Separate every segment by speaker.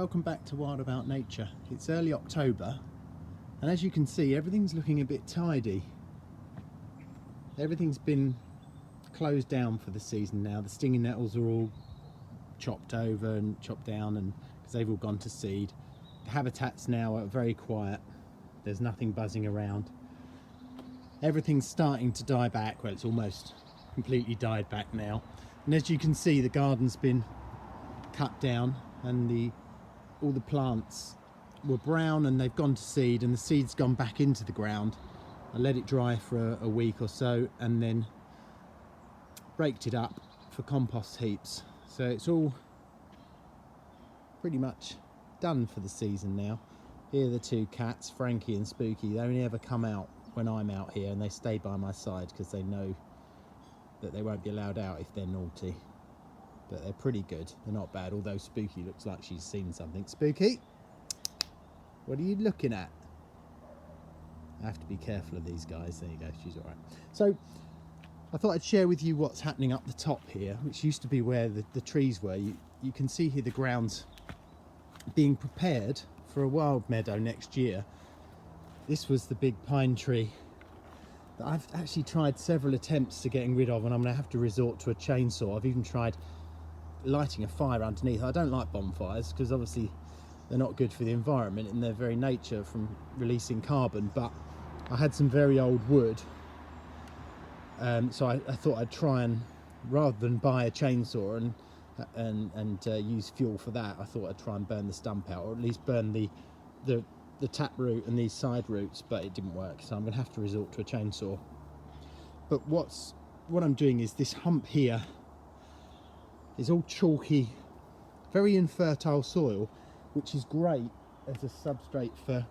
Speaker 1: welcome back to Wild About Nature. It's early October and as you can see everything's looking a bit tidy. Everything's been closed down for the season now. The stinging nettles are all chopped over and chopped down and because they've all gone to seed. The habitats now are very quiet. There's nothing buzzing around. Everything's starting to die back. Well, it's almost completely died back now. And as you can see, the garden's been cut down and all the plants were brown and they've gone to seed, and the seed's gone back into the ground. I let it dry for a week or so and then raked it up for compost heaps. So it's all pretty much done for the season now. Here are the two cats, Frankie and Spooky. They only ever come out when I'm out here, and they stay by my side because they know that they won't be allowed out if they're naughty. But they're pretty good. They're not bad, although Spooky looks like she's seen something. Spooky, what are you looking at? I have to be careful of these guys. There you go, she's all right. So I thought I'd share with you what's happening up the top here, which used to be where the trees were. You can see here the ground's being prepared for a wild meadow next year. This was the big pine tree that I've actually tried several attempts to getting rid of, and I'm going to have to resort to a chainsaw. I've even tried lighting a fire underneath. I don't like bonfires because obviously they're not good for the environment in their very nature from releasing carbon, but I had some very old wood, so I thought I'd try and, rather than buy a chainsaw and use fuel for that, I thought I'd try and burn the stump out, or at least burn the tap root and these side roots, but it didn't work, so I'm going to have to resort to a chainsaw. But what I'm doing is this hump here is all chalky, very infertile soil, which is great as a substrate for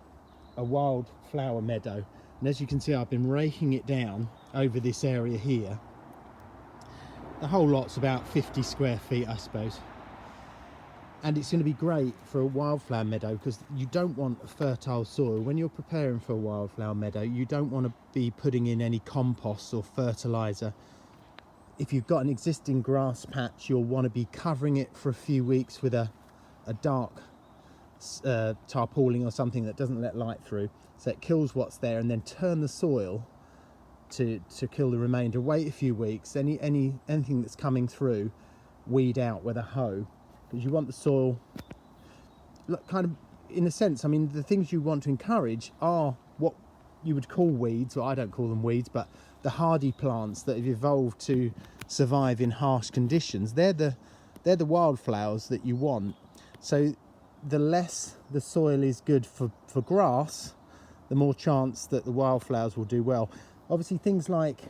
Speaker 1: a wildflower meadow. And as you can see, I've been raking it down over this area here. The whole lot's about 50 square feet, I suppose. And it's going to be great for a wildflower meadow because you don't want a fertile soil. When you're preparing for a wildflower meadow, you don't want to be putting in any compost or fertilizer. If you've got an existing grass patch, you'll want to be covering it for a few weeks with a dark tarpaulin or something that doesn't let light through, so it kills what's there, and then turn the soil to kill the remainder. Wait a few weeks, anything that's coming through, weed out with a hoe, because you want the soil kind of, in a sense, I mean, the things you want to encourage are what you would call weeds, or I don't call them weeds, but the hardy plants that have evolved to survive in harsh conditions. They're the wildflowers that you want. So the less the soil is good for grass, the more chance that the wildflowers will do well. Obviously things like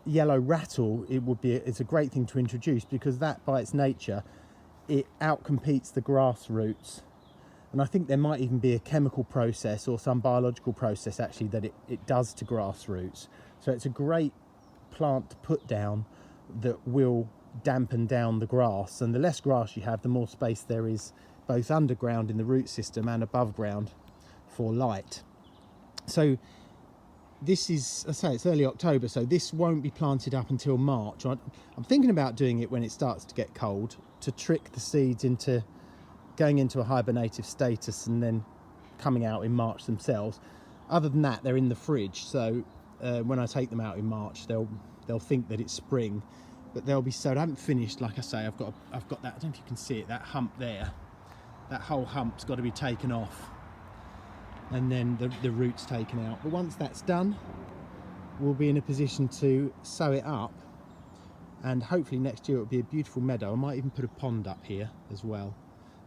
Speaker 1: yellow rattle, it's a great thing to introduce, because that by its nature, it outcompetes the grass roots. And I think there might even be a chemical process or some biological process actually that it does to grass roots. So it's a great plant to put down that will dampen down the grass, and the less grass you have, the more space there is both underground in the root system and above ground for light. So this is, I say, it's early October, so this won't be planted up until March. I'm thinking about doing it when it starts to get cold to trick the seeds into going into a hibernative status and then coming out in March themselves. Other than that, they're in the fridge, so when I take them out in March, they'll think that it's spring, but they'll be sowed. I haven't finished, like I say. I've got that, I don't know if you can see it, that hump there. That whole hump's got to be taken off, and then the roots taken out. But once that's done, we'll be in a position to sow it up, and hopefully next year it'll be a beautiful meadow. I might even put a pond up here as well.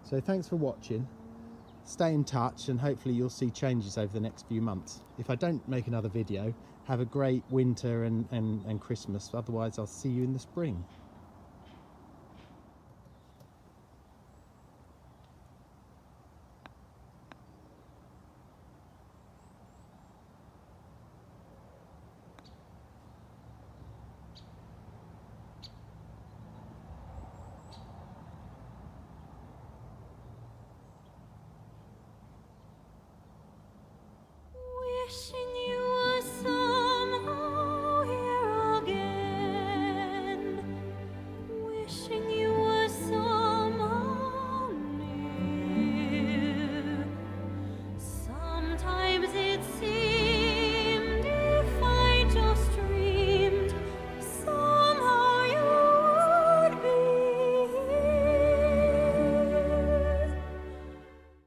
Speaker 1: So thanks for watching. Stay in touch, and hopefully you'll see changes over the next few months. If I don't make another video, have a great winter and Christmas. Otherwise, I'll see you in the spring.
Speaker 2: Wishing